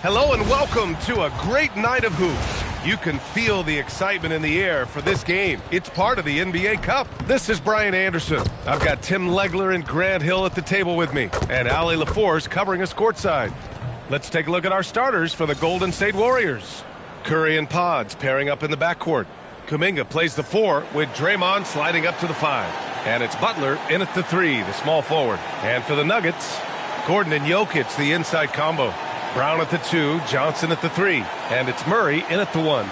Hello and welcome to a great night of hoops. You can feel the excitement in the air for this game. It's part of the NBA Cup. This is Brian Anderson. I've got Tim Legler and Grant Hill at the table with me, and Ali LaForce covering us courtside. Let's take a look at our starters for the Golden State Warriors. Curry and Pods pairing up in the backcourt. Kuminga plays the 4 with Draymond sliding up to the 5. And it's Butler in at the 3, the small forward. And for the Nuggets, Gordon and Jokic, the inside combo. Brown at the 2, Johnson at the 3, and it's Murray in at the 1.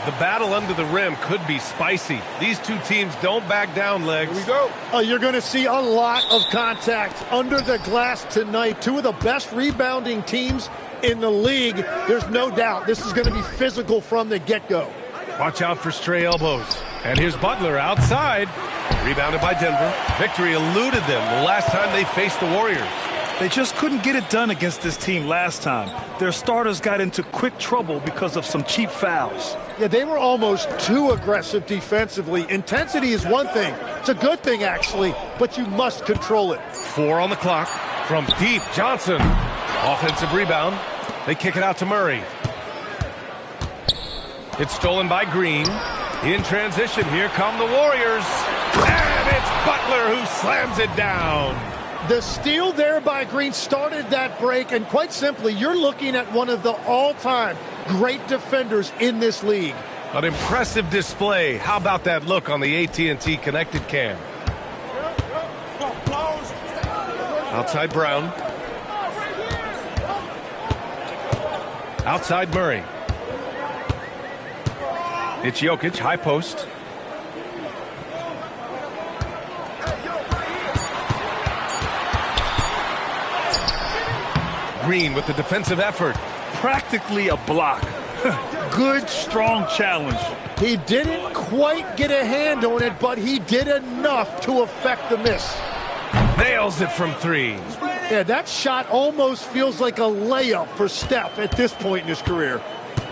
The battle under the rim could be spicy. These two teams don't back down, Legs. Here we go. You're going to see a lot of contact under the glass tonight. Two of the best rebounding teams in the league. There's no doubt this is going to be physical from the get-go. Watch out for stray elbows. And here's Butler outside. Rebounded by Denver. Victory eluded them the last time they faced the Warriors. They just couldn't get it done against this team last time. Their starters got into quick trouble because of some cheap fouls. Yeah, they were almost too aggressive defensively. Intensity is one thing. It's a good thing, actually, but you must control it. 4 on the clock. From deep, Johnson. Offensive rebound. They kick it out to Murray. It's stolen by Green. In transition, here come the Warriors. And it's Butler who slams it down. The steal there by Green started that break, and quite simply, you're looking at one of the all-time great defenders in this league. An impressive display. How about that look on the AT&T connected cam? Outside Brown. Outside Murray. It's Jokic, high post. Green with the defensive effort. Practically a block. Good, strong challenge. He didn't quite get a hand on it, but he did enough to affect the miss. Nails it from 3. Yeah, that shot almost feels like a layup for Steph at this point in his career.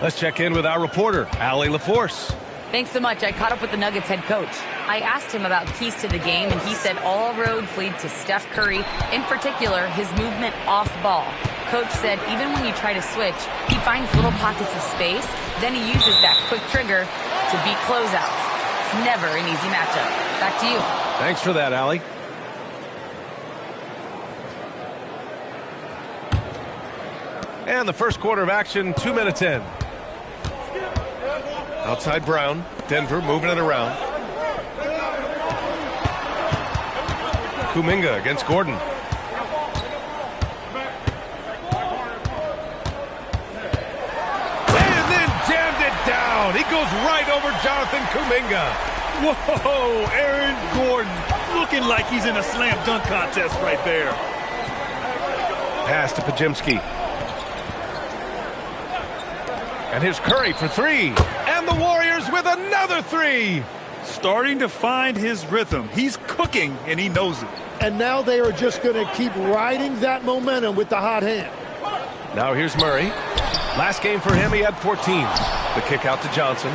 Let's check in with our reporter, Ali LaForce. Thanks so much. I caught up with the Nuggets head coach. I asked him about keys to the game, and he said all roads lead to Steph Curry, in particular, his movement off ball. Coach said even when you try to switch, he finds little pockets of space, then he uses that quick trigger to beat closeouts. It's never an easy matchup. Back to you. Thanks for that, Ali. And the first quarter of action, 2 minutes in. Outside Brown. Denver moving it around. Kuminga against Gordon. And then jammed it down. He goes right over Jonathan Kuminga. Whoa, Aaron Gordon looking like he's in a slam dunk contest right there. Pass to Pajemski. And here's Curry for 3. And the Warriors with another 3. Starting to find his rhythm. He's cooking, and he knows it. And now they are just going to keep riding that momentum with the hot hand. Now here's Murray. Last game for him, he had 14. The kick out to Johnson.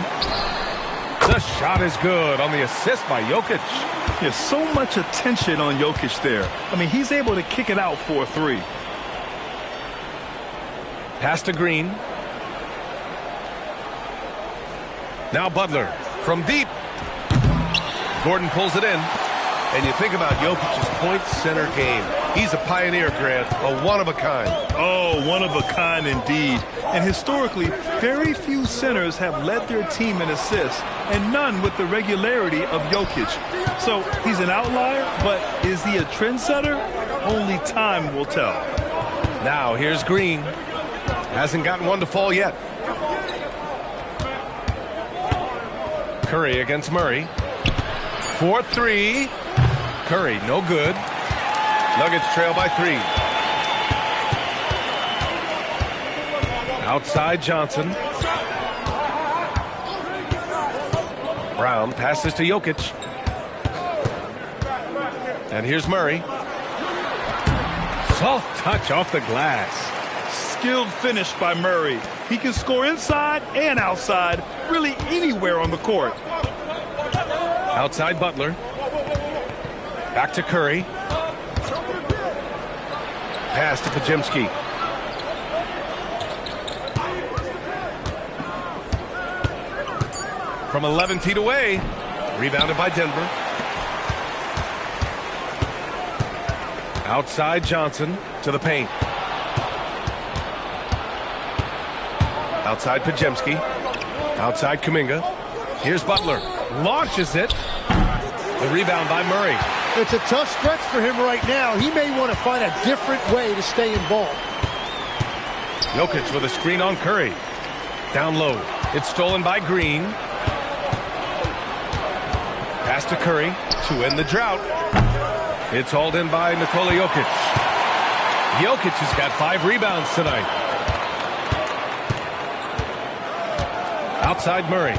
The shot is good on the assist by Jokic. There's so much attention on Jokic there. I mean, he's able to kick it out for a 3. Pass to Green. Now Butler from deep. Gordon pulls it in. And you think about Jokic's point center game. He's a pioneer, Grant, a one-of-a-kind. Oh, one-of-a-kind indeed. And historically, very few centers have led their team in assists, and none with the regularity of Jokic. So he's an outlier, but is he a trendsetter? Only time will tell. Now here's Green. Hasn't gotten one to fall yet. Curry against Murray. 4-3. Curry, no good. Nuggets trail by 3. Outside Johnson. Brown passes to Jokic. And here's Murray. Soft touch off the glass. Skilled finish by Murray. He can score inside and outside, really anywhere on the court. Outside Butler. Back to Curry. Pass to Pajemski. from 11 feet away. Rebounded by Denver. Outside Johnson to the paint. Outside Pajemski. Outside Kuminga. Here's Butler. Launches it. The rebound by Murray. It's a tough stretch for him right now. He may want to find a different way to stay involved. Jokic with a screen on Curry. Down low. It's stolen by Green. Pass to Curry to end the drought. It's hauled in by Nikola Jokic. Jokic has got 5 rebounds tonight. Outside Murray.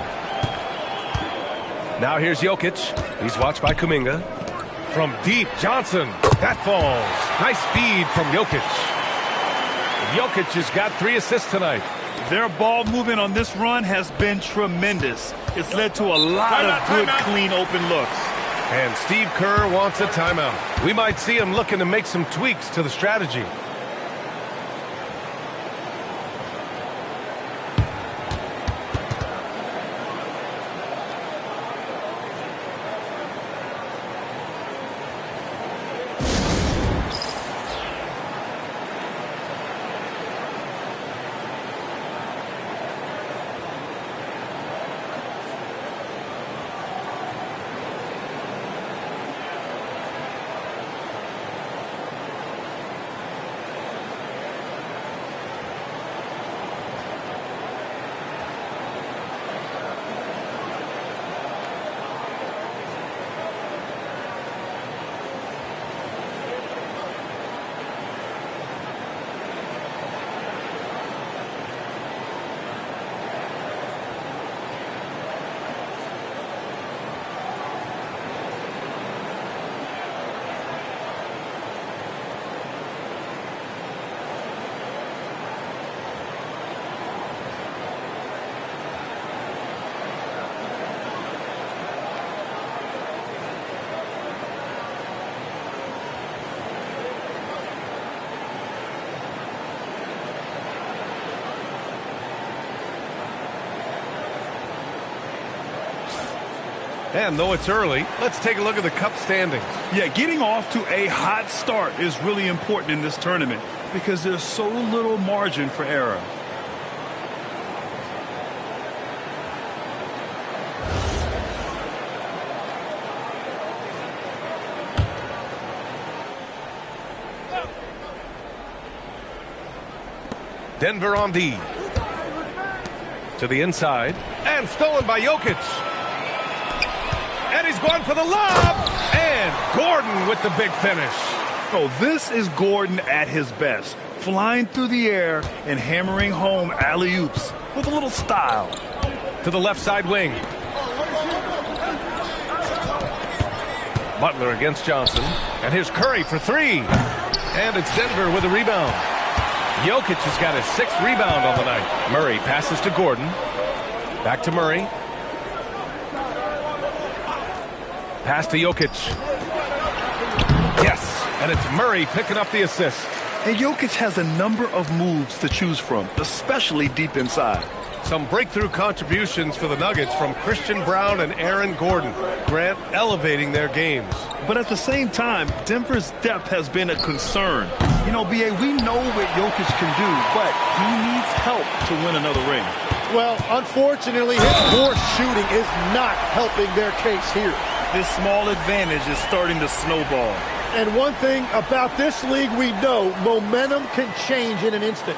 Now here's Jokic. He's watched by Kuminga. From deep, Johnson. That falls. Nice feed from Jokic. Jokic has got 3 assists tonight. Their ball movement on this run has been tremendous. It's led to a lot of good, clean, open looks. And Steve Kerr wants a timeout. We might see him looking to make some tweaks to the strategy. And though it's early, let's take a look at the Cup standings. Yeah, getting off to a hot start is really important in this tournament because there's so little margin for error. Denver on D. To the inside. And stolen by Jokic. And he's going for the lob. And Gordon with the big finish. Oh, this is Gordon at his best. Flying through the air and hammering home alley-oops with a little style. To the left side wing. Butler against Johnson. And here's Curry for 3. And it's Denver with a rebound. Jokic has got his 6th rebound on the night. Murray passes to Gordon. Back to Murray. Pass to Jokic. Yes, and it's Murray picking up the assist. And Jokic has a number of moves to choose from, especially deep inside. Some breakthrough contributions for the Nuggets from Christian Brown and Aaron Gordon. Grant elevating their games. But at the same time, Denver's depth has been a concern. You know, B.A., we know what Jokic can do, but he needs help to win another ring. Well, unfortunately, his poor shooting is not helping their case here. This small advantage is starting to snowball. And one thing about this league we know, momentum can change in an instant.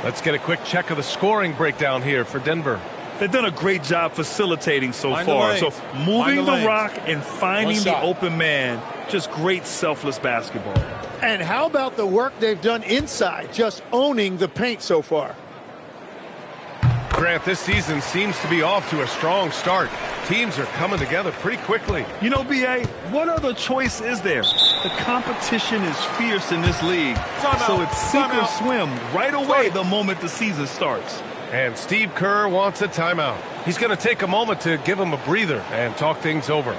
Let's get a quick check of the scoring breakdown here for Denver. They've done a great job facilitating so far. So moving the rock and finding the open man, just great selfless basketball. And how about the work they've done inside, just owning the paint so far? Grant, this season seems to be off to a strong start. Teams are coming together pretty quickly. You know, B.A., what other choice is there? The competition is fierce in this league. So it's sink or swim right away the moment the season starts. And Steve Kerr wants a timeout. He's going to take a moment to give him a breather and talk things over.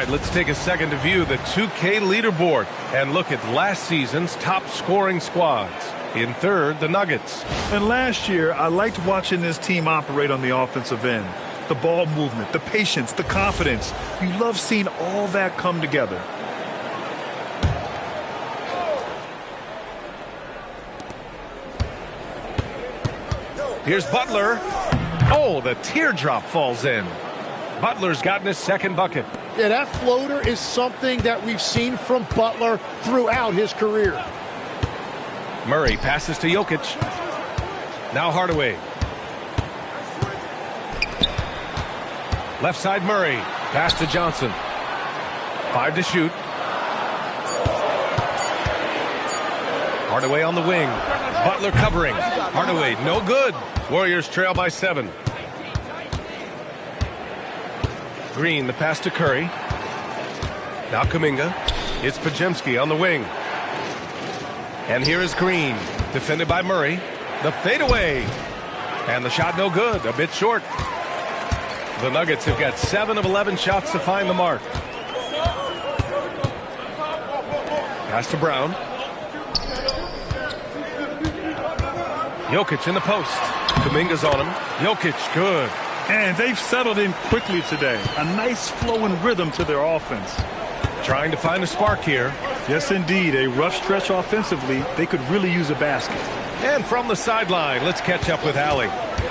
right, let's take a second to view the 2K leaderboard and look at last season's top scoring squads. In third, the Nuggets. And last year, I liked watching this team operate on the offensive end. The ball movement, the patience, the confidence. You love seeing all that come together. Here's Butler. Oh, the teardrop falls in. Butler's gotten his second bucket. Yeah, that floater is something that we've seen from Butler throughout his career. Murray passes to Jokic. Now Hardaway. Left side Murray. Pass to Johnson. 5 to shoot. Hardaway on the wing. Butler covering. Hardaway no good. Warriors trail by 7. Green, the pass to Curry. Now Kuminga. It's Podziemski on the wing. And here is Green, defended by Murray. The fadeaway. And the shot no good, a bit short. The Nuggets have got 7 of 11 shots to find the mark. Pass to Brown. Jokic in the post. Kuminga's on him. Jokic, good. And they've settled in quickly today. A nice flowing rhythm to their offense. Trying to find a spark here. Yes, indeed. A rough stretch offensively. They could really use a basket. And from the sideline, let's catch up with Allie.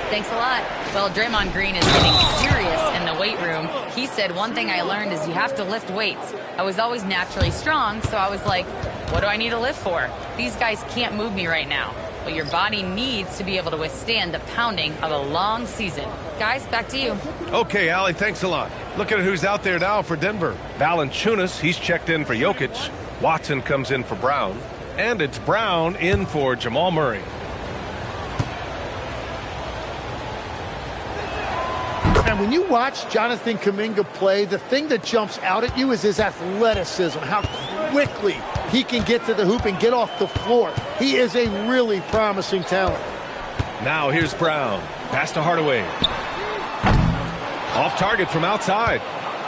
Thanks a lot. Well, Draymond Green is getting serious in the weight room. He said, one thing I learned is you have to lift weights. I was always naturally strong, so I was like, what do I need to lift for? These guys can't move me right now. But your body needs to be able to withstand the pounding of a long season. Guys, back to you. Okay, Allie, thanks a lot. Look at who's out there now for Denver. Valanciunas, he's checked in for Jokic. Watson comes in for Brown. And it's Brown in for Jamal Murray. And when you watch Jonathan Kuminga play, the thing that jumps out at you is his athleticism, how quickly he can get to the hoop and get off the floor. He is a really promising talent. Now here's Brown. Pass to Hardaway. Off target from outside.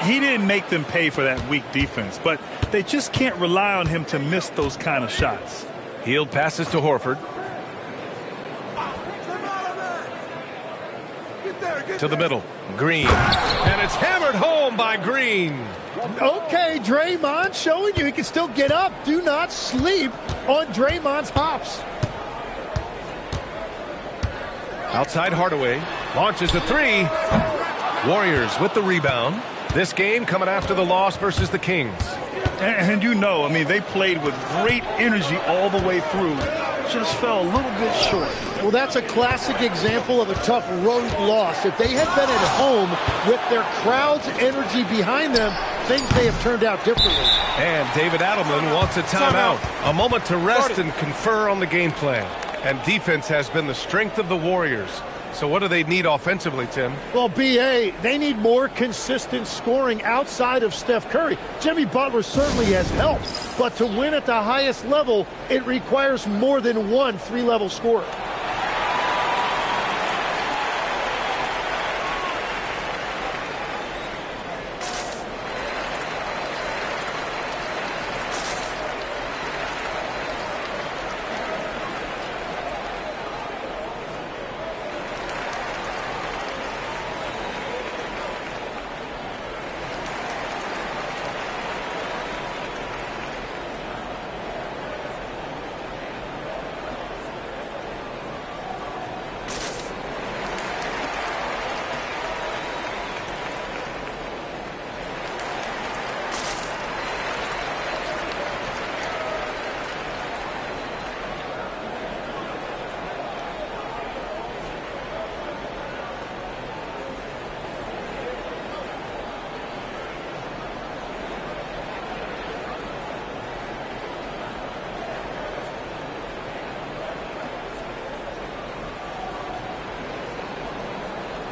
He didn't make them pay for that weak defense, but they just can't rely on him to miss those kind of shots. Hield passes to Horford. To the middle. Green. And it's hammered home by Green. Okay, Draymond showing you he can still get up. Do not sleep on Draymond's hops. Outside Hardaway. Launches a 3. Warriors with the rebound. This game coming after the loss versus the Kings. And you know, I mean, they played with great energy all the way through. Just fell a little bit short. Well, that's a classic example of a tough road loss. If they had been at home with their crowd's energy behind them, things may have turned out differently. And David Adelman wants a timeout. A moment to rest and confer on the game plan. And defense has been the strength of the Warriors. So what do they need offensively, Tim? Well, B.A., they need more consistent scoring outside of Steph Curry. Jimmy Butler certainly has helped, but to win at the highest level, it requires more than one three-level scorer.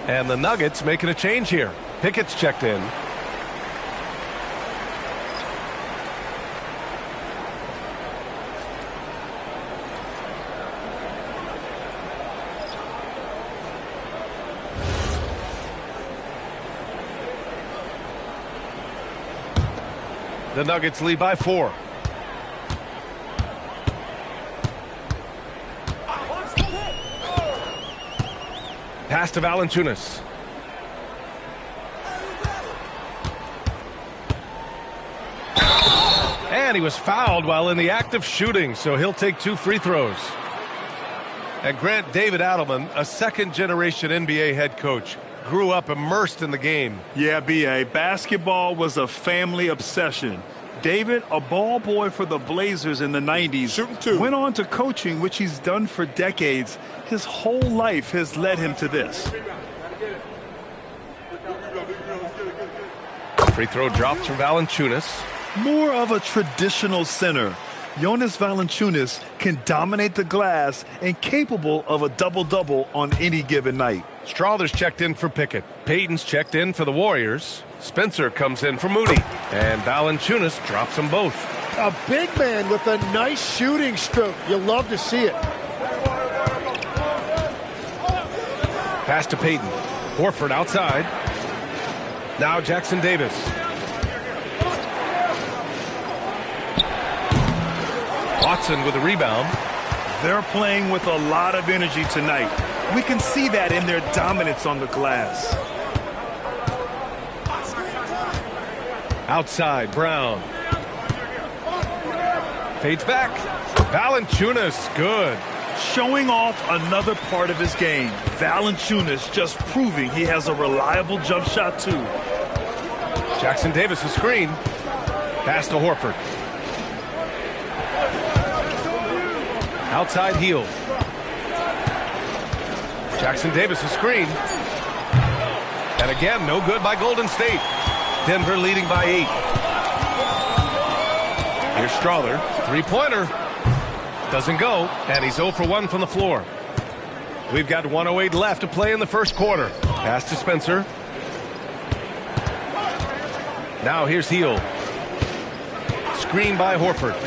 And the Nuggets making a change here. Pickett's checked in. The Nuggets lead by 4. Pass to Valanciunas. And he was fouled while in the act of shooting, so he'll take 2 free throws. And Grant, David Adelman, a second-generation NBA head coach, grew up immersed in the game. Yeah, B.A., basketball was a family obsession. David, a ball boy for the Blazers in the 90s, went on to coaching, which he's done for decades. His whole life has led him to this. Free throw drops from Valanciunas. More of a traditional center. Jonas Valanciunas can dominate the glass and capable of a double-double on any given night. Strawther's checked in for Pickett. Payton's checked in for the Warriors. Spencer comes in for Moody. And Valanciunas drops them both. A big man with a nice shooting stroke. You love to see it. Pass to Payton. Horford outside. Now Jackson Davis. Watson with a rebound. They're playing with a lot of energy tonight. We can see that in their dominance on the glass. Outside, Brown. Fades back. Valanciunas, good. Showing off another part of his game. Valanciunas just proving he has a reliable jump shot too. Jackson Davis a screen. Pass to Horford. Outside heel. Jackson Davis a screen. And again, no good by Golden State. Denver leading by 8. Here's Strawther. Three-pointer. Doesn't go. And he's 0 for 1 from the floor. We've got 1:08 left to play in the first quarter. Pass to Spencer. Now here's Heel. Screen by Horford.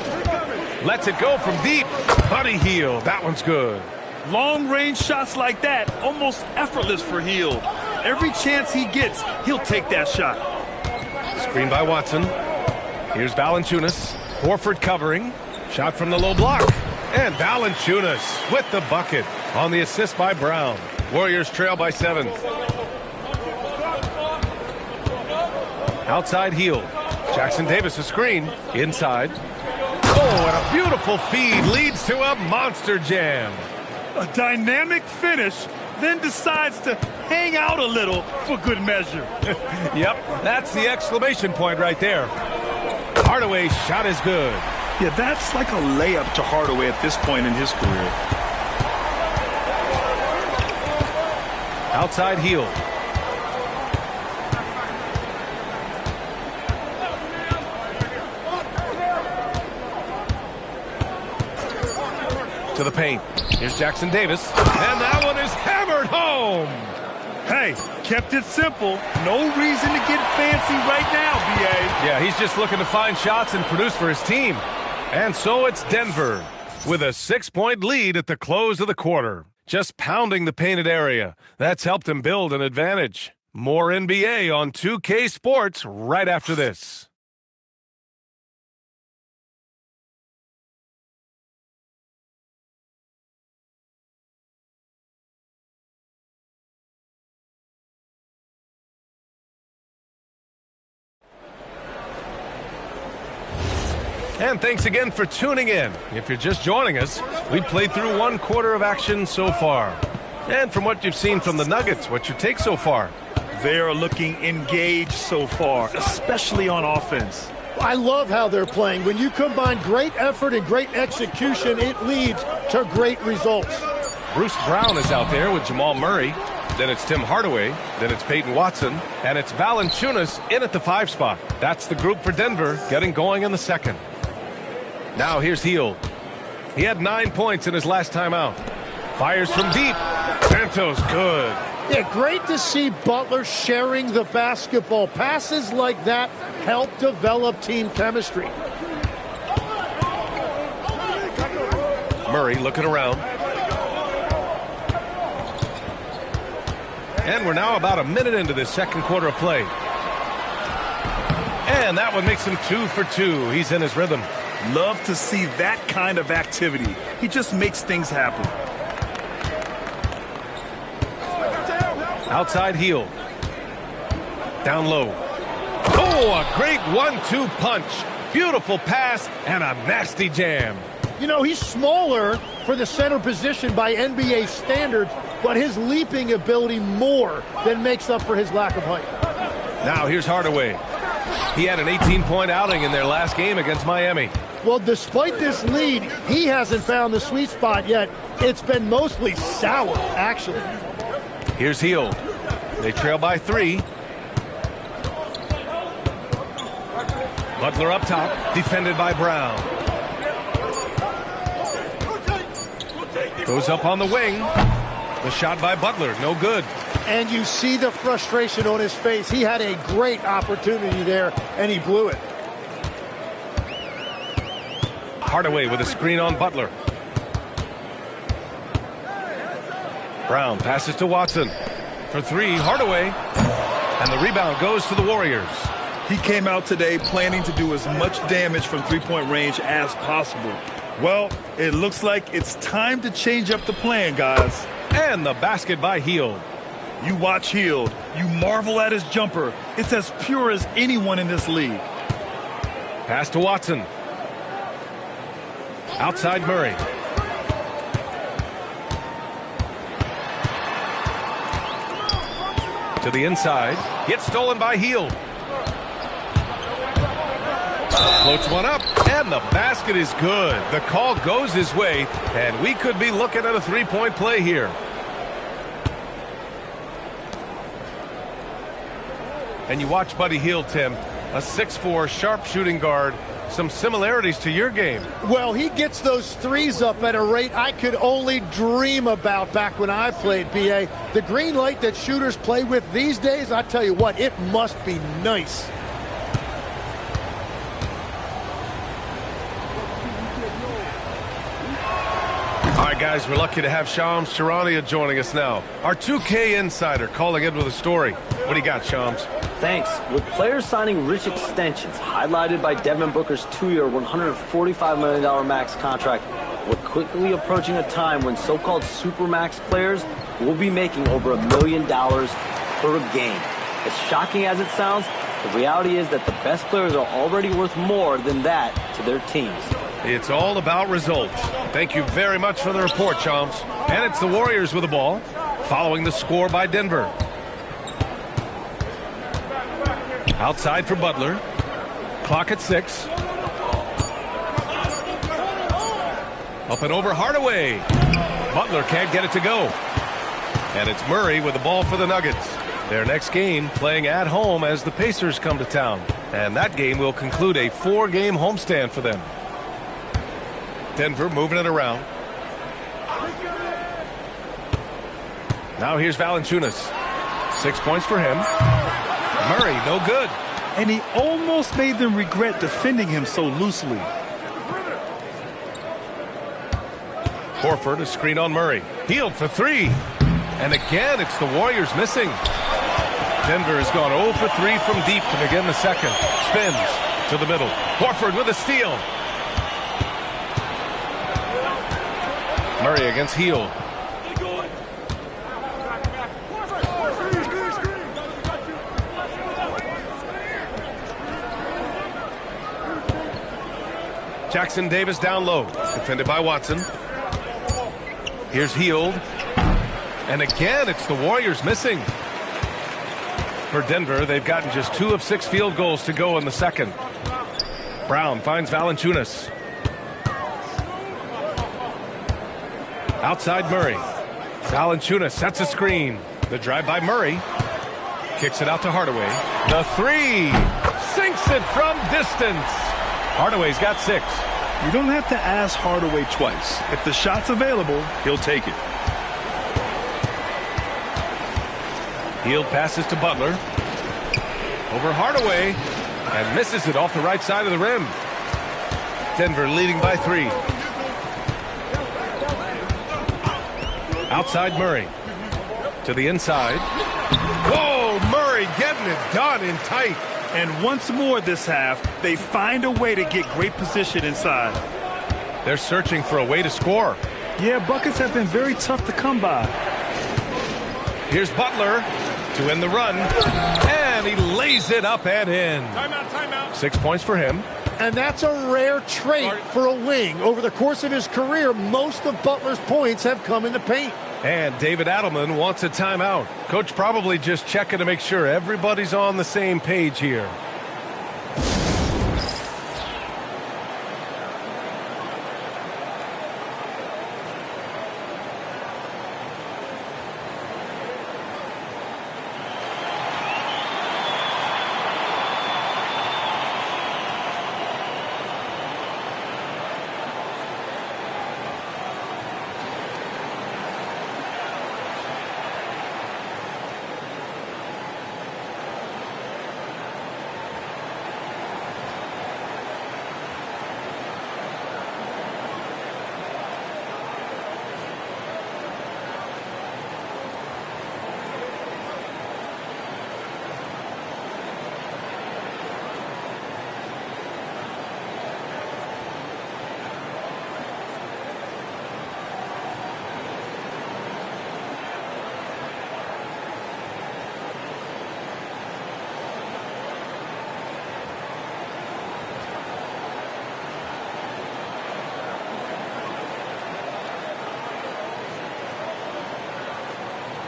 Lets it go from deep. Buddy Heel. That one's good. Long-range shots like that, almost effortless for Hield. Every chance he gets, he'll take that shot. Screen by Watson. Here's Valanciunas. Horford covering. Shot from the low block. And Valanciunas with the bucket on the assist by Brown. Warriors trail by 7. Outside heel. Jackson Davis a screen. Inside. Oh, and a beautiful feed leads to a monster jam. A dynamic finish, then decides to hang out a little for good measure. Yep, that's the exclamation point right there. Hardaway's shot is good. Yeah, that's like a layup to Hardaway at this point in his career. Outside heel. To the paint. Here's Jackson Davis. And that one is hammered home. Hey, kept it simple. No reason to get fancy right now, B.A. Yeah, he's just looking to find shots and produce for his team. And so it's Denver with a 6-point lead at the close of the quarter. Just pounding the painted area. That's helped him build an advantage. More NBA on 2K Sports right after this. And thanks again for tuning in. If you're just joining us, we've played through 1 quarter of action so far. And from what you've seen from the Nuggets, what's your take so far? They are looking engaged so far, especially on offense. I love how they're playing. When you combine great effort and great execution, it leads to great results. Bruce Brown is out there with Jamal Murray. Then it's Tim Hardaway. Then it's Peyton Watson. And it's Valanciunas in at the 5 spot. That's the group for Denver getting going in the second. Now here's Hield. He had 9 points in his last time out. Fires from deep. Santos good. Yeah, great to see Butler sharing the basketball. Passes like that help develop team chemistry. Murray looking around. And we're now about a minute into this second quarter of play. And that one makes him 2 for 2. He's in his rhythm. Love to see that kind of activity. He just makes things happen. Outside heel. Down low. Oh, a great 1-2 punch. Beautiful pass and a nasty jam. You know, he's smaller for the center position by NBA standards, but his leaping ability more than makes up for his lack of height. Now here's Hardaway. He had an 18-point outing in their last game against Miami. Well, despite this lead, he hasn't found the sweet spot yet. It's been mostly sour, actually. Here's Hield. They trail by 3. Butler up top, defended by Brown. Goes up on the wing. The shot by Butler, no good. And you see the frustration on his face. He had a great opportunity there, and he blew it. Hardaway with a screen on Butler. Brown passes to Watson. For 3, Hardaway. And the rebound goes to the Warriors. He came out today planning to do as much damage from three-point range as possible. Well, it looks like it's time to change up the plan, guys. And the basket by Hield. You watch Hield. You marvel at his jumper. It's as pure as anyone in this league. Pass to Watson. Outside Murray. To the inside. Gets stolen by Hield. Floats one up, and the basket is good. The call goes his way, and we could be looking at a 3-point play here. And you watch Buddy Hield, Tim, a 6'4", sharp shooting guard. Some similarities to your game. Well, he gets those threes up at a rate I could only dream about back when I played, B.A. The green light that shooters play with these days, I tell you what, it must be nice. All right, guys, we're lucky to have Shams Charania joining us now. Our 2K insider calling in with a story. What do you got, Shams? Thanks. With players signing rich extensions, highlighted by Devin Booker's 2-year, $145 million max contract, we're quickly approaching a time when so-called supermax players will be making over $1 million per game. As shocking as it sounds, the reality is that the best players are already worth more than that to their teams. It's all about results. Thank you very much for the report, Shams. And it's the Warriors with the ball, following the score by Denver. Outside for Butler. Clock at 6. Up and over Hardaway. Butler can't get it to go. And it's Murray with the ball for the Nuggets. Their next game playing at home as the Pacers come to town. And that game will conclude a 4-game homestand for them. Denver moving it around. Now here's Valanciunas. 6 points for him. Murray, no good. And he almost made them regret defending him so loosely. Horford, a screen on Murray. Hield for 3. And again, it's the Warriors missing. Denver has gone 0 for 3 from deep to begin the second. Spins to the middle. Horford with a steal. Murray against Hield. Jackson Davis down low. Defended by Watson. Here's Hield. And again, it's the Warriors missing. For Denver, they've gotten just 2 of 6 field goals to go in the second. Brown finds Valanciunas. Outside Murray. Valanciunas sets a screen. The drive by Murray. Kicks it out to Hardaway. The 3. Sinks it from distance. Hardaway's got 6. You don't have to ask Hardaway twice. If the shot's available, he'll take it. Hield passes to Butler. Over Hardaway. And misses it off the right side of the rim. Denver leading by 3. Outside Murray. To the inside. Whoa, Murray getting it done in tight. And once more this half, they find a way to get great position inside. They're searching for a way to score. Yeah, buckets have been very tough to come by. Here's Butler to end the run. And he lays it up and in. Timeout, timeout. 6 points for him. And that's a rare trait for a wing. Over the course of his career, most of Butler's points have come in the paint. And David Adelman wants a timeout. Coach probably just checking to make sure everybody's on the same page here.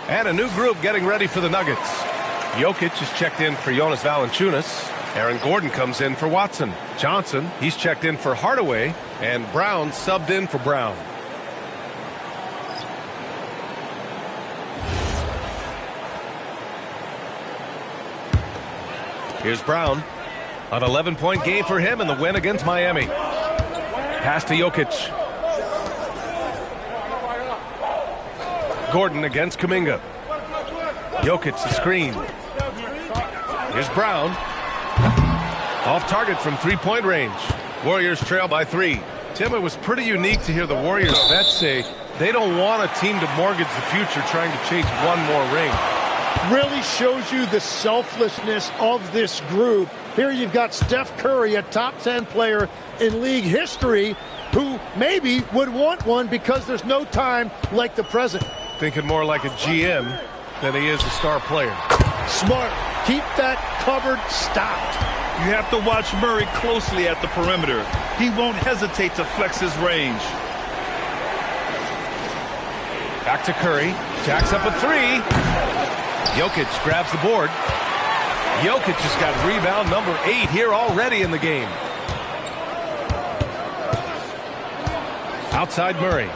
And a new group getting ready for the Nuggets. Jokic is checked in for Jonas Valanciunas. Aaron Gordon comes in for Watson. Johnson, he's checked in for Hardaway. And Brown subbed in for Brown. Here's Brown. An 11-point game for him in the win against Miami. Pass to Jokic. Gordon against Kuminga. Jokic the screen. Here's Brown. Off target from three-point range. Warriors trail by 3. Tim, it was pretty unique to hear the Warriors vets say they don't want a team to mortgage the future trying to chase one more ring. Really shows you the selflessness of this group. Here you've got Steph Curry, a top 10 player in league history, who maybe would want one because there's no time like the present. Thinking more like a GM than he is a star player. Smart. Keep that cupboard stocked. You have to watch Murray closely at the perimeter. He won't hesitate to flex his range. Back to Curry. Jacks up a 3. Jokic grabs the board. Jokic has got rebound number 8 here already in the game. Outside Murray.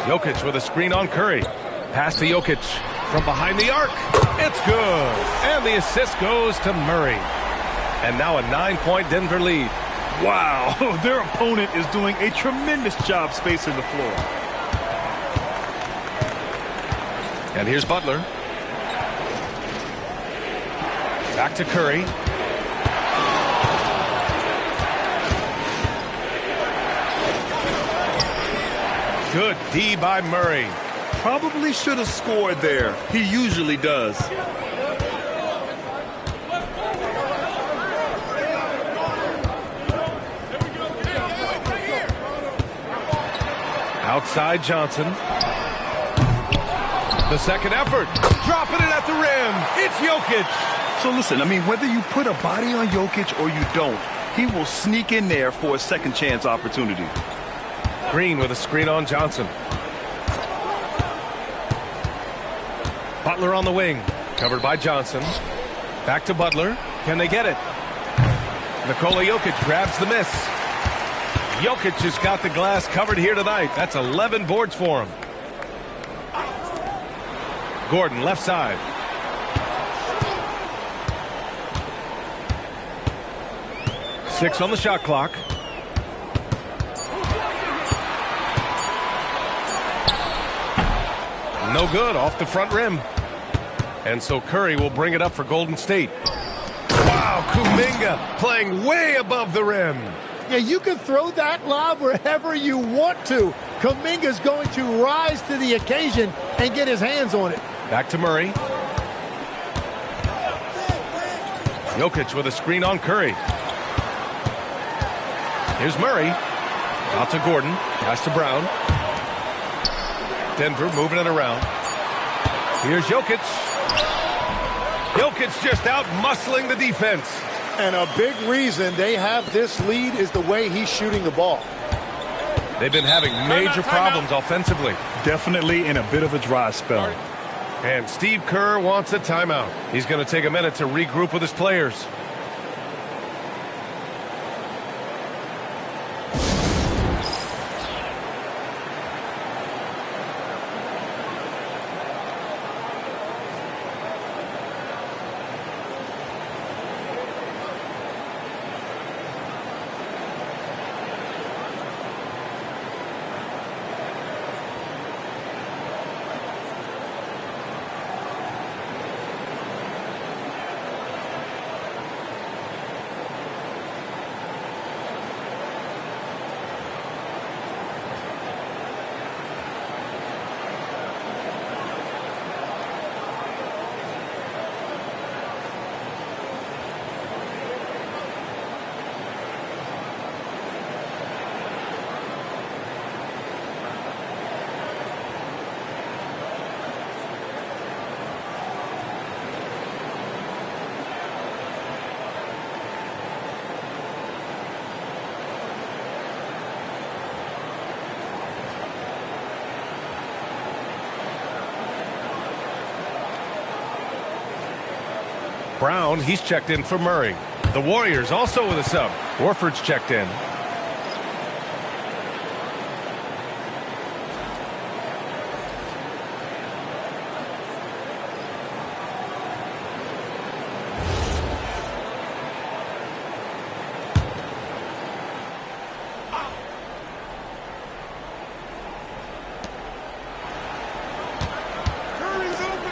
Jokic with a screen on Curry. Pass to Jokic from behind the arc. It's good. And the assist goes to Murray. And now a 9-point Denver lead. Wow, their opponent is doing a tremendous job spacing the floor. And here's Butler. Back to Curry. Good D by Murray. Probably should have scored there. He usually does. Outside Johnson. The second effort. Dropping it at the rim. It's Jokic. So listen, I mean, whether you put a body on Jokic or you don't, he will sneak in there for a second chance opportunity. Green with a screen on Johnson. Butler on the wing. Covered by Johnson. Back to Butler. Can they get it? Nikola Jokic grabs the miss. Jokic has got the glass covered here tonight. That's 11 boards for him. Gordon left side. Six on the shot clock. No good, off the front rim. And so Curry will bring it up for Golden State. Wow, Kuminga playing way above the rim. Yeah, you can throw that lob wherever you want to. Kuminga's going to rise to the occasion and get his hands on it. Back to Murray. Jokic with a screen on Curry. Here's Murray. Out to Gordon. Pass to Brown. Denver moving it around. Here's Jokic. Jokic just out muscling the defense. And a big reason they have this lead is the way he's shooting the ball. They've been having major problems offensively. Definitely in a bit of a dry spell. And Steve Kerr wants a timeout. He's going to take a minute to regroup with his players. Brown, he's checked in for Murray. The Warriors also with a sub. Warford's checked in.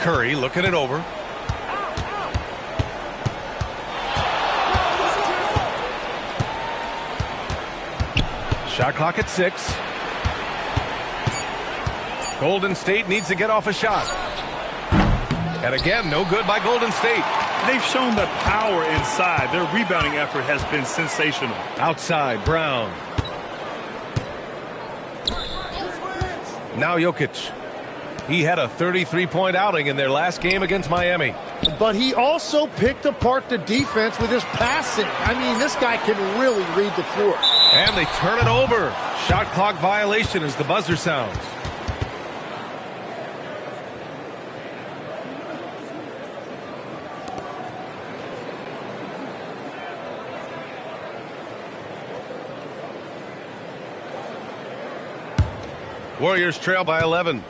Curry looking it over. Shot clock at 6. Golden State needs to get off a shot. And again, no good by Golden State. They've shown the power inside. Their rebounding effort has been sensational. Outside, Brown. Now Jokic. He had a 33-point outing in their last game against Miami. But he also picked apart the defense with his passing. I mean, this guy can really read the floor. And they turn it over. Shot clock violation as the buzzer sounds. Warriors trail by 11.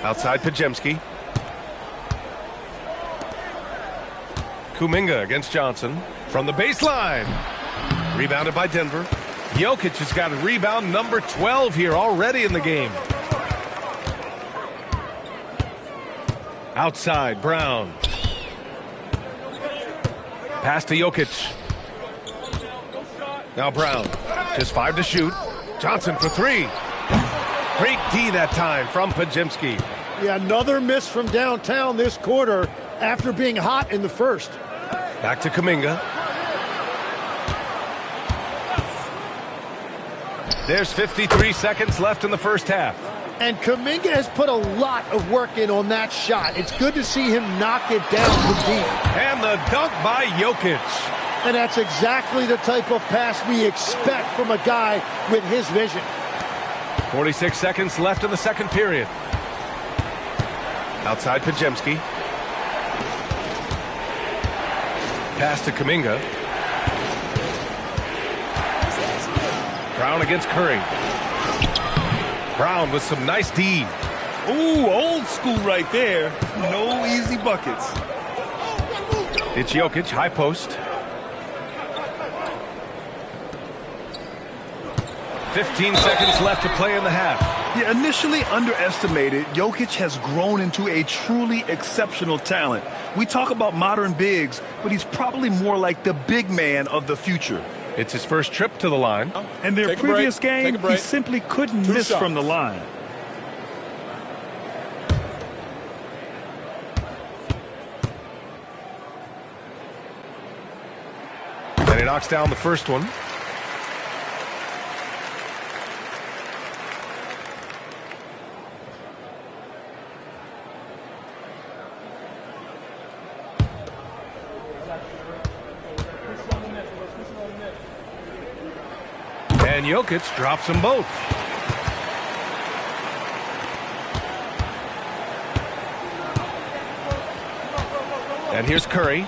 Outside Pajemski. Kuminga against Johnson. From the baseline. Rebounded by Denver. Jokic has got rebound number 12 here already in the game. Outside, Brown. Pass to Jokic. Now Brown. Just 5 to shoot. Johnson for 3. Great D that time from Pajemski. Yeah, another miss from downtown this quarter after being hot in the first. Back to Kuminga. There's 53 seconds left in the first half. And Kuminga has put a lot of work in on that shot. It's good to see him knock it down from deep. And the dunk by Jokic. And that's exactly the type of pass we expect from a guy with his vision. 46 seconds left in the second period. Outside Pajemski. Pass to Kuminga. Brown against Curry. Brown with some nice D. Ooh, old school right there. No easy buckets. It's Jokic, high post. 15 seconds left to play in the half. Yeah, initially underestimated, Jokic has grown into a truly exceptional talent. We talk about modern bigs, but he's probably more like the big man of the future. It's his first trip to the line. And their previous game, he simply couldn't miss from the line. knocks down the first one. And Jokic drops them both. And here's Curry.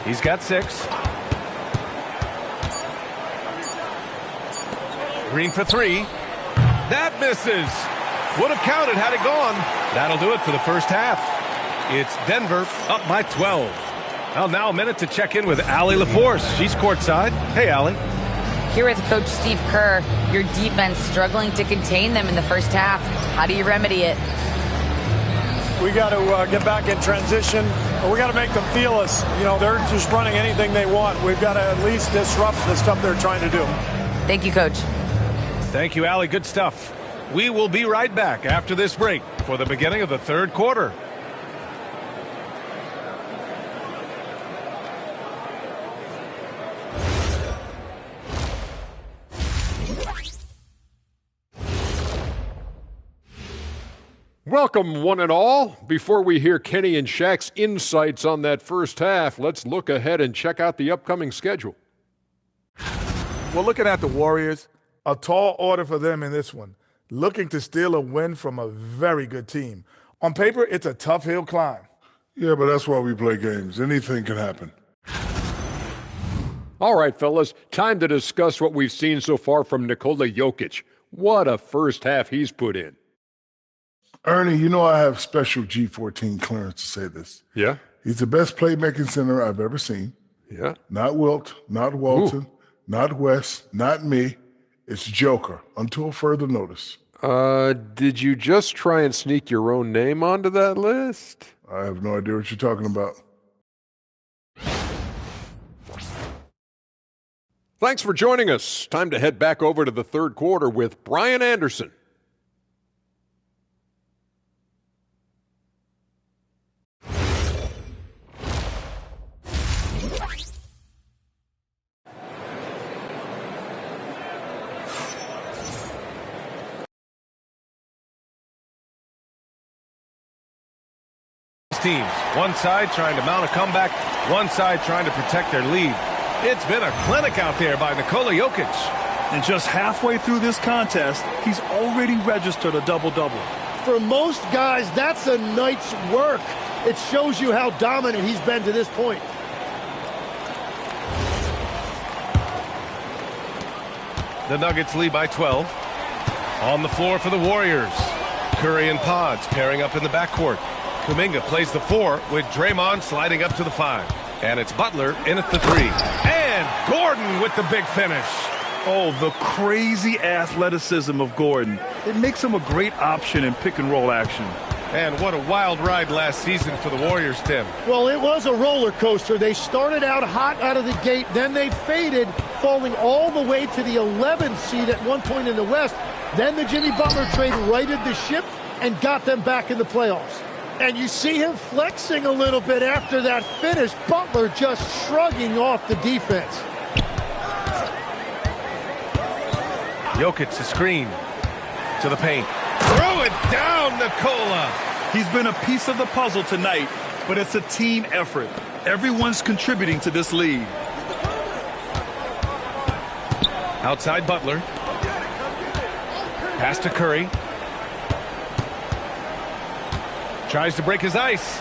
He's got 6. Green for 3. That misses. Would have counted had it gone. That'll do it for the first half. It's Denver up by 12. Well, now a minute to check in with Allie LaForce. She's courtside. Hey, Allie. Here with Coach Steve Kerr, your defense struggling to contain them in the first half. How do you remedy it? We got to get back in transition. We got to make them feel us. You know, they're just running anything they want. We've got to at least disrupt the stuff they're trying to do. Thank you, Coach. Thank you, Allie. Good stuff. We will be right back after this break for the beginning of the third quarter. Welcome, one and all. Before we hear Kenny and Shaq's insights on that first half, let's look ahead and check out the upcoming schedule. Well, looking at the Warriors, a tall order for them in this one, looking to steal a win from a very good team. On paper, it's a tough hill climb. Yeah, but that's why we play games. Anything can happen. All right, fellas, time to discuss what we've seen so far from Nikola Jokic. What a first half he's put in. Ernie, you know I have special G14 clearance to say this. Yeah? He's the best playmaking center I've ever seen. Yeah? Not Wilt, not Walton, not West, not me. It's Joker, until further notice. Did you just try and sneak your own name onto that list? I have no idea what you're talking about. Thanks for joining us. Time to head back over to the third quarter with Brian Anderson. Teams. One side trying to mount a comeback, one side trying to protect their lead. It's been a clinic out there by Nikola Jokic. And just halfway through this contest, he's already registered a double-double. For most guys, that's a night's work. It shows you how dominant he's been to this point. The Nuggets lead by 12. On the floor for the Warriors. Curry and Pods pairing up in the backcourt. Kuminga plays the 4 with Draymond sliding up to the 5. And it's Butler in at the 3. And Gordon with the big finish. Oh, the crazy athleticism of Gordon. It makes him a great option in pick-and-roll action. And what a wild ride last season for the Warriors, Tim. Well, it was a roller coaster. They started out hot out of the gate, then they faded, falling all the way to the 11th seed at one point in the West. Then the Jimmy Butler trade righted the ship and got them back in the playoffs. And you see him flexing a little bit after that finish. Butler just shrugging off the defense. Jokic the screen to the paint. Throw it down, Nikola. He's been a piece of the puzzle tonight, but it's a team effort. Everyone's contributing to this lead. Outside Butler. Pass to Curry. Tries to break his ice.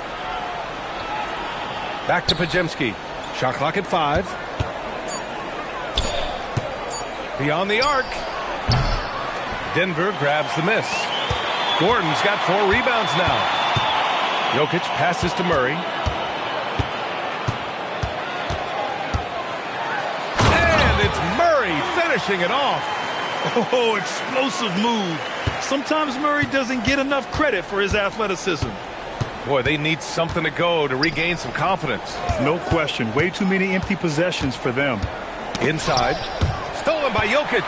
Back to Podziemski. Shot clock at 5. Beyond the arc. Denver grabs the miss. Gordon's got 4 rebounds now. Jokic passes to Murray. And it's Murray finishing it off. Oh, explosive move. Sometimes Murray doesn't get enough credit for his athleticism. Boy, they need something to go to regain some confidence. No question. Way too many empty possessions for them. Inside. Stolen by Jokic.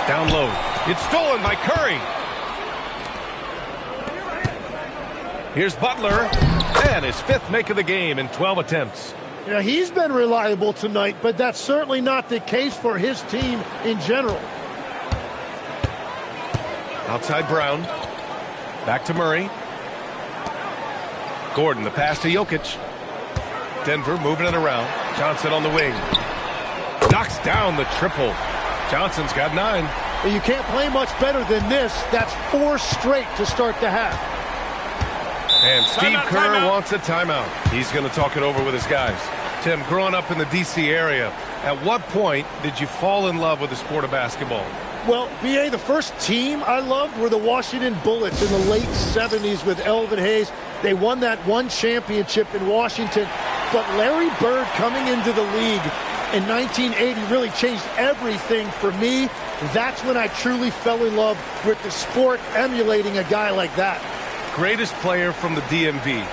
Down low. It's stolen by Curry. Here's Butler. And his 5th make of the game in 12 attempts. You know, he's been reliable tonight, but that's certainly not the case for his team in general. Outside Brown. Back to Murray. Gordon, the pass to Jokic. Denver moving it around. Johnson on the wing. Knocks down the triple. Johnson's got 9. Well, you can't play much better than this. That's 4 straight to start the half. And Steve Kerr wants a timeout. He's going to talk it over with his guys. Tim, growing up in the D.C. area, at what point did you fall in love with the sport of basketball? Well, B.A., the first team I loved were the Washington Bullets in the late 70s with Elvin Hayes. They won that one championship in Washington. But Larry Bird coming into the league in 1980 really changed everything for me. That's when I truly fell in love with the sport, emulating a guy like that. Greatest player from the DMV?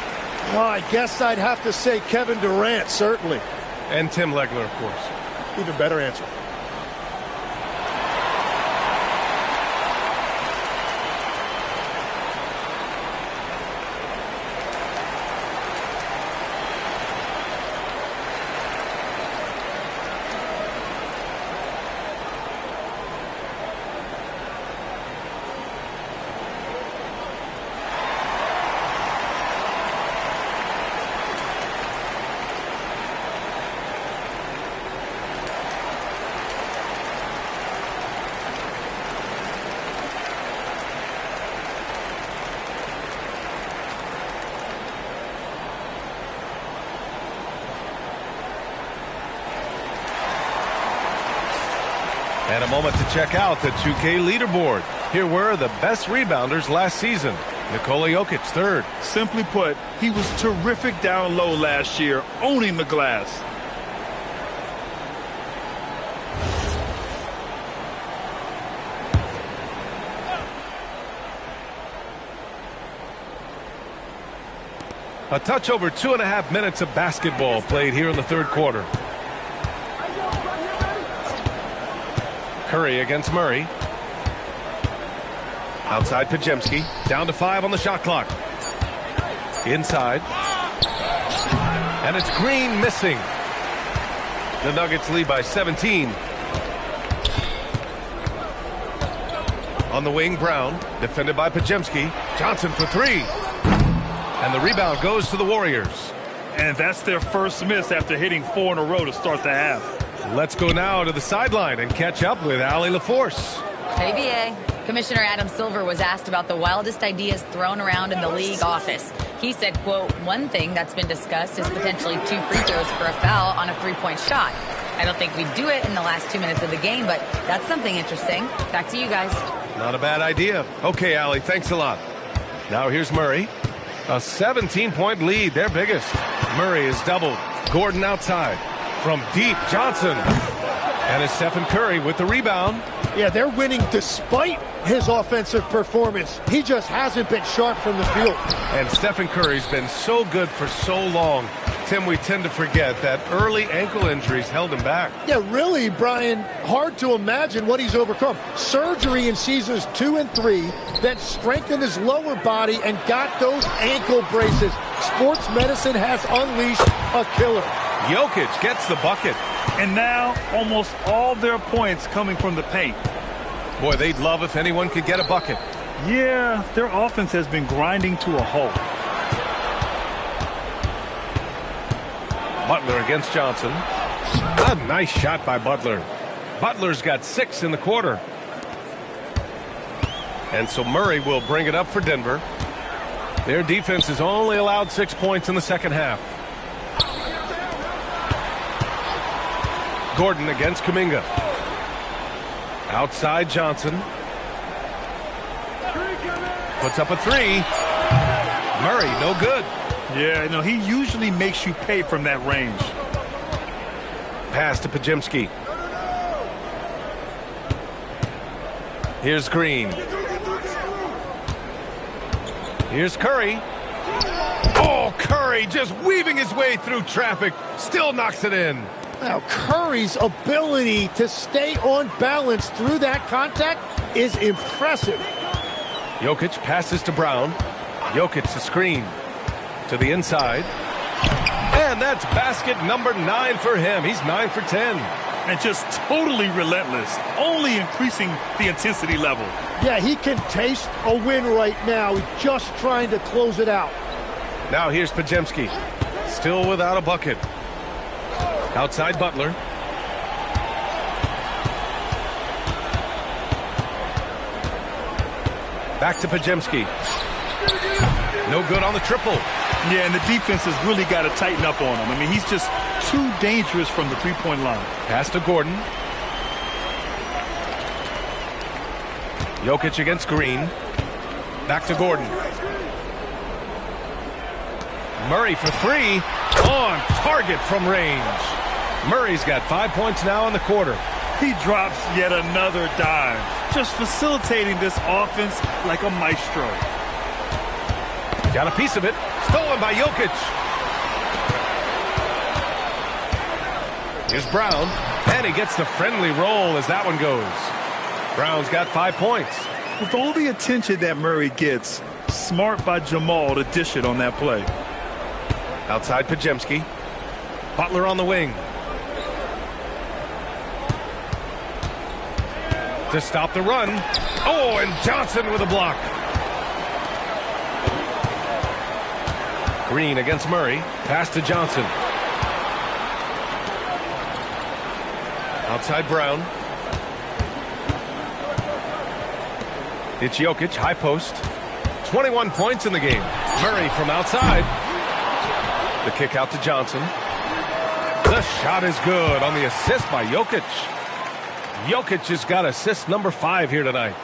Oh, I guess I'd have to say Kevin Durant, certainly. And Tim Legler, of course. Even better answer. And a moment to check out the 2K leaderboard. Here were the best rebounders last season. Nikola Jokic, 3rd. Simply put, he was terrific down low last year, owning the glass. A touch over 2.5 minutes of basketball played here in the 3rd quarter. Curry against Murray. Outside Pajemski. Down to 5 on the shot clock. Inside. And it's Green missing. The Nuggets lead by 17. On the wing, Brown. Defended by Pajemski. Johnson for 3. And the rebound goes to the Warriors. And that's their first miss after hitting 4 in a row to start the half. Let's go now to the sideline and catch up with Allie LaForce. Hey, BA. Commissioner Adam Silver was asked about the wildest ideas thrown around in the league office. He said, quote, one thing that's been discussed is potentially 2 free throws for a foul on a 3-point shot. I don't think we'd do it in the last 2 minutes of the game, but that's something interesting. Back to you guys. Not a bad idea. Okay, Allie, thanks a lot. Now here's Murray. A 17-point lead, their biggest. Murray is doubled. Gordon outside. From deep, Johnson. And it's Stephen Curry with the rebound. Yeah, they're winning despite his offensive performance. He just hasn't been sharp from the field. And Stephen Curry's been so good for so long. Tim, we tend to forget that early ankle injuries held him back. Yeah, really, Brian, hard to imagine what he's overcome. Surgery in seasons 2 and 3, then strengthened his lower body and got those ankle braces. Sports medicine has unleashed a killer. Jokic gets the bucket. And now almost all their points coming from the paint. Boy, they'd love if anyone could get a bucket. Yeah, their offense has been grinding to a halt. Butler against Johnson. A nice shot by Butler. Butler's got 6 in the quarter. And so Murray will bring it up for Denver. Their defense has only allowed 6 points in the second half. Gordon against Kuminga. Outside Johnson. Puts up a 3. Murray, no good. Yeah, no, he usually makes you pay from that range. Pass to Pajemski. Here's Green. Here's Curry. Oh, Curry just weaving his way through traffic. Still knocks it in. Now, Curry's ability to stay on balance through that contact is impressive. Jokic passes to Brown. Jokic the screen to the inside. And that's basket number 9 for him. He's 9 for 10. And just totally relentless, only increasing the intensity level. Yeah, he can taste a win right now. He's just trying to close it out. Now here's Podziemski. Still without a bucket. Outside Butler. Back to Podziemski. No good on the triple. Yeah, and the defense has really got to tighten up on him. I mean, he's just too dangerous from the three-point line. Pass to Gordon. Jokic against Green. Back to Gordon. Murray for 3. On target from range. Murray's got 5 points now in the quarter. He drops yet another dime, just facilitating this offense like a maestro. Got a piece of it. Stolen by Jokic. Here's Brown. And he gets the friendly roll as that one goes. Brown's got 5 points. With all the attention that Murray gets, smart by Jamal to dish it on that play. Outside Podziemski. Butler on the wing. To stop the run. Oh, and Johnson with a block. Green against Murray. Pass to Johnson. Outside Brown. It's Jokic, high post. 21 points in the game. Murray from outside. The kick out to Johnson. The shot is good on the assist by Jokic. Jokic has got assist number 5 here tonight.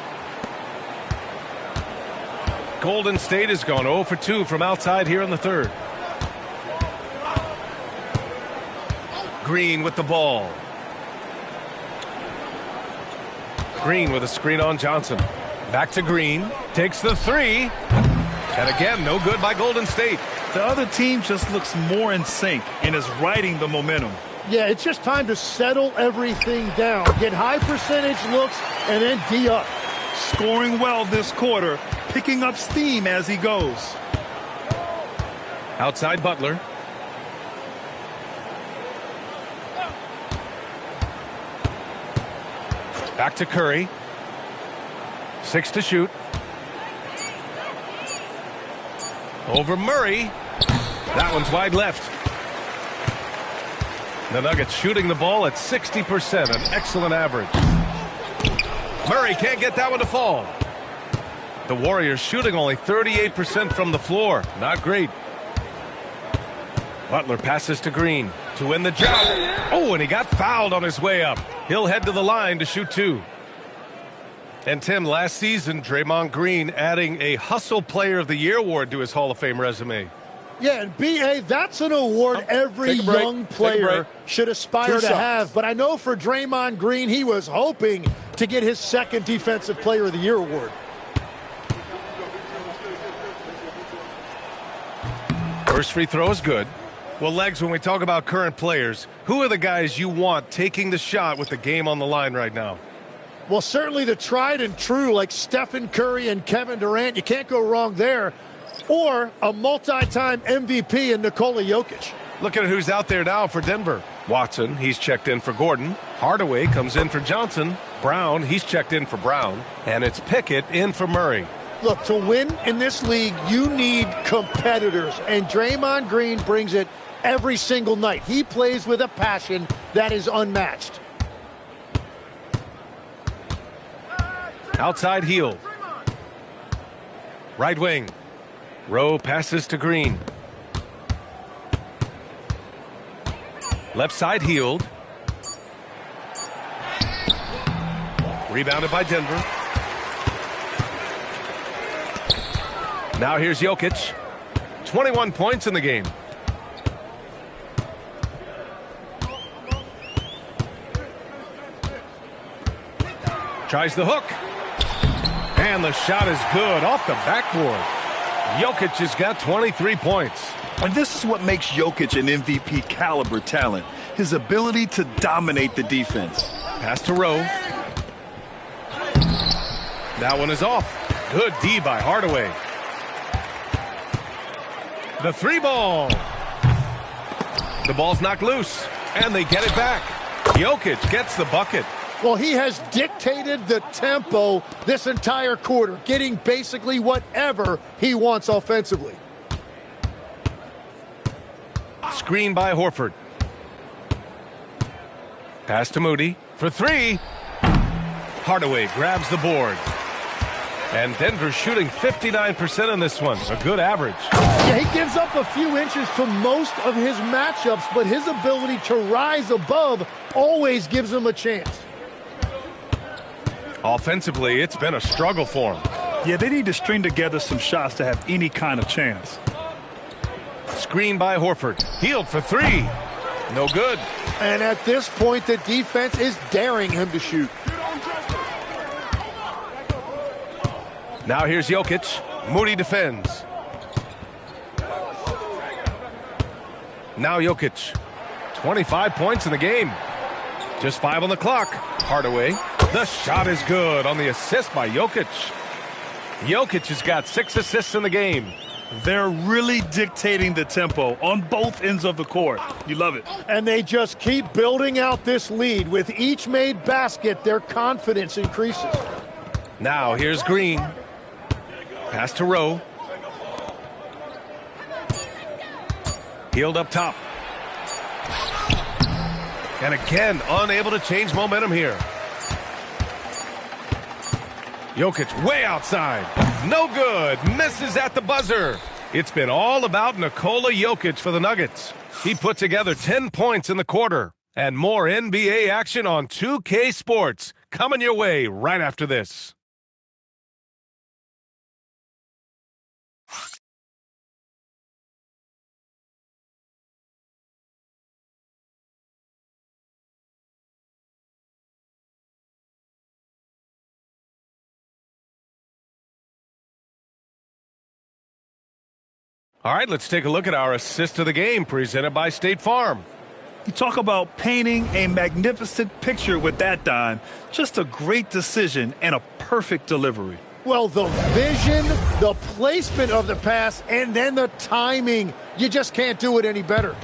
Golden State has gone 0 for 2 from outside here in the third. Green with the ball. Green with a screen on Johnson. Back to Green. Takes the 3. And again, no good by Golden State. The other team just looks more in sync and is riding the momentum. Yeah, it's just time to settle everything down. Get high percentage looks and then D up. Scoring well this quarter, picking up steam as he goes. Outside Butler. Back to Curry. 6 to shoot. Over Murray. That one's wide left. The Nuggets shooting the ball at 60%, an excellent average. Murray can't get that one to fall. The Warriors shooting only 38% from the floor. Not great. Butler passes to Green to win the job. Oh, and he got fouled on his way up. He'll head to the line to shoot 2. And Tim, last season, Draymond Green adding a Hustle Player of the Year award to his Hall of Fame resume. Yeah, and B.A., that's an award every young player should aspire to have. But I know for Draymond Green, he was hoping to get his 2nd Defensive Player of the Year award. First free throw is good. Well, Legs, when we talk about current players, who are the guys you want taking the shot with the game on the line right now? Well, certainly the tried and true like Stephen Curry and Kevin Durant. You can't go wrong there. Or a multi-time MVP in Nikola Jokic. Look at who's out there now for Denver. Watson, he's checked in for Gordon. Hardaway comes in for Johnson. Brown, he's checked in for Brown. And it's Pickett in for Murray. Look, to win in this league, you need competitors. And Draymond Green brings it every single night. He plays with a passion that is unmatched. Outside heel. Right wing. Rowe passes to Green. Left side healed. Rebounded by Denver. Now here's Jokic. 21 points in the game. Tries the hook. And the shot is good off the backboard. Jokic has got 23 points. And this is what makes Jokic an MVP caliber talent. His ability to dominate the defense. Pass to Rowe. That one is off. Good D by Hardaway. The 3 ball. The ball's knocked loose, and they get it back. Jokic gets the bucket. Well, he has dictated the tempo this entire quarter, getting basically whatever he wants offensively. Screen by Horford. Pass to Moody for three. Hardaway grabs the board. And Denver's shooting 59% in this one. A good average. Yeah, he gives up a few inches to most of his matchups, but his ability to rise above always gives him a chance. Offensively, it's been a struggle for him. Yeah, they need to string together some shots to have any kind of chance. Screen by Horford. Healed for three. No good. And at this point, the defense is daring him to shoot. Now here's Jokic. Moody defends. Now Jokic. 25 points in the game. Just 5 on the clock. Hardaway. The shot is good on the assist by Jokic. Jokic has got 6 assists in the game. They're really dictating the tempo on both ends of the court. You love it. And they just keep building out this lead. With each made basket, their confidence increases. Now here's Green. Pass to Rowe. Healed up top. And again, unable to change momentum here. Jokic way outside. No good. Misses at the buzzer. It's been all about Nikola Jokic for the Nuggets. He put together 10 points in the quarter. And more NBA action on 2K Sports coming your way right after this. All right, let's take a look at our assist of the game presented by State Farm. You talk about painting a magnificent picture with that dime. Just a great decision and a perfect delivery. Well, the vision, the placement of the pass, and then the timing. You just can't do it any better.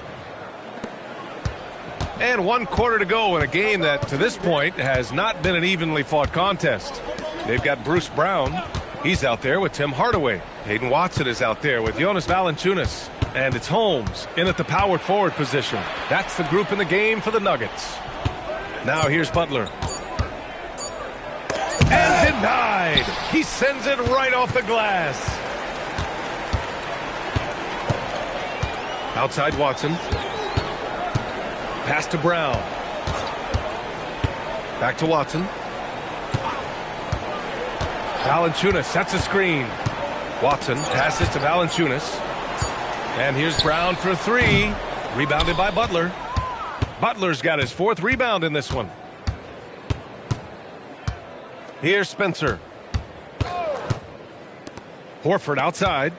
And 1 quarter to go in a game that, to this point, has not been an evenly fought contest. They've got Bruce Brown. He's out there with Tim Hardaway. Hayden Watson is out there with Jonas Valanciunas. And it's Holmes in at the power forward position. That's the group in the game for the Nuggets. Now here's Butler. And denied. He sends it right off the glass. Outside Watson. Pass to Brown. Back to Watson. Valanciunas sets a screen. Watson passes to Valanciunas. And here's Brown for three. Rebounded by Butler. Butler's got his 4th rebound in this one. Here's Spencer. Horford outside.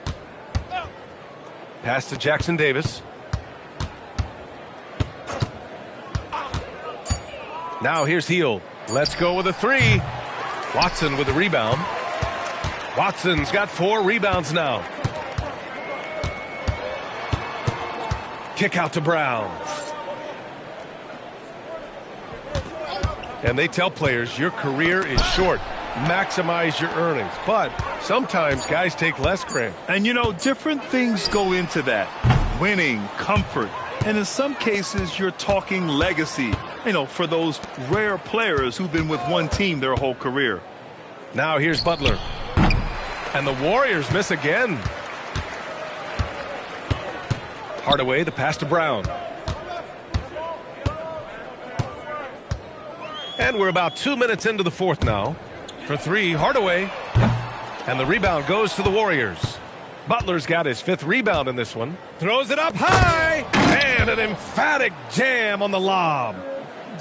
Pass to Jackson Davis. Now here's Hield. Let's go with a three. Watson with the rebound. Watson's got 4 rebounds now. Kick out to Brown. And they tell players your career is short. Maximize your earnings. But sometimes guys take less, Grant. And, you know, different things go into that. Winning, comfort, and in some cases you're talking legacy, you know, for those rare players who've been with one team their whole career. Now here's Butler. And the Warriors miss again. Hardaway, the pass to Brown. And we're about 2 minutes into the 4th now. For three, Hardaway. And the rebound goes to the Warriors. Butler's got his 5th rebound in this one. Throws it up high. And an emphatic jam on the lob.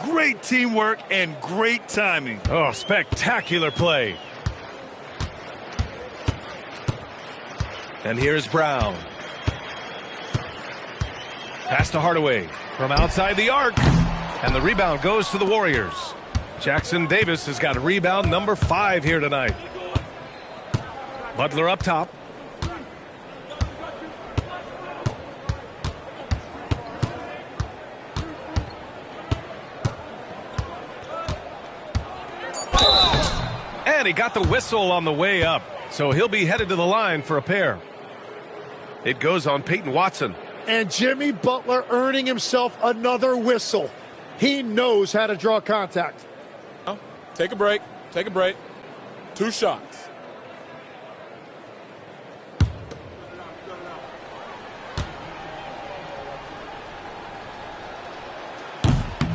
Great teamwork and great timing. Oh, spectacular play. And here's Brown. Pass to Hardaway from outside the arc. And the rebound goes to the Warriors. Jackson Davis has got rebound number 5 here tonight. Butler up top. And he got the whistle on the way up, so he'll be headed to the line for a pair. It goes on Peyton Watson. And Jimmy Butler earning himself another whistle. He knows how to draw contact. Take a break. Take a break. 2 shots.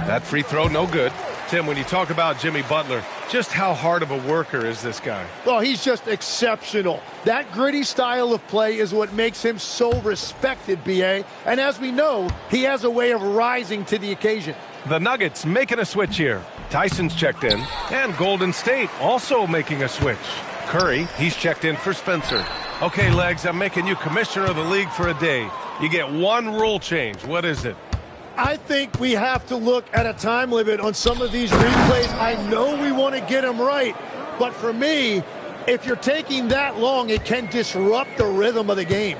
That free throw, no good. Tim, when you talk about Jimmy Butler, just how hard of a worker is this guy? Oh, he's just exceptional. That gritty style of play is what makes him so respected, B.A. And as we know, he has a way of rising to the occasion. The Nuggets making a switch here. Tyson's checked in. And Golden State also making a switch. Curry, he's checked in for Spencer. Okay, Legs, I'm making you commissioner of the league for a day. You get one rule change. What is it? I think we have to look at a time limit on some of these replays. I know we want to get them right, but for me, if you're taking that long, it can disrupt the rhythm of the game.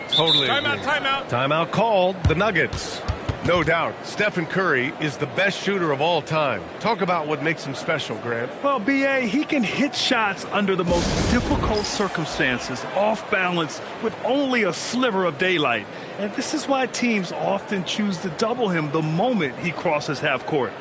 Totally. Timeout. Timeout called. The Nuggets. No doubt, Stephen Curry is the best shooter of all time. Talk about what makes him special, Grant. Well, B.A., he can hit shots under the most difficult circumstances, off balance, with only a sliver of daylight. And this is why teams often choose to double him the moment he crosses half court.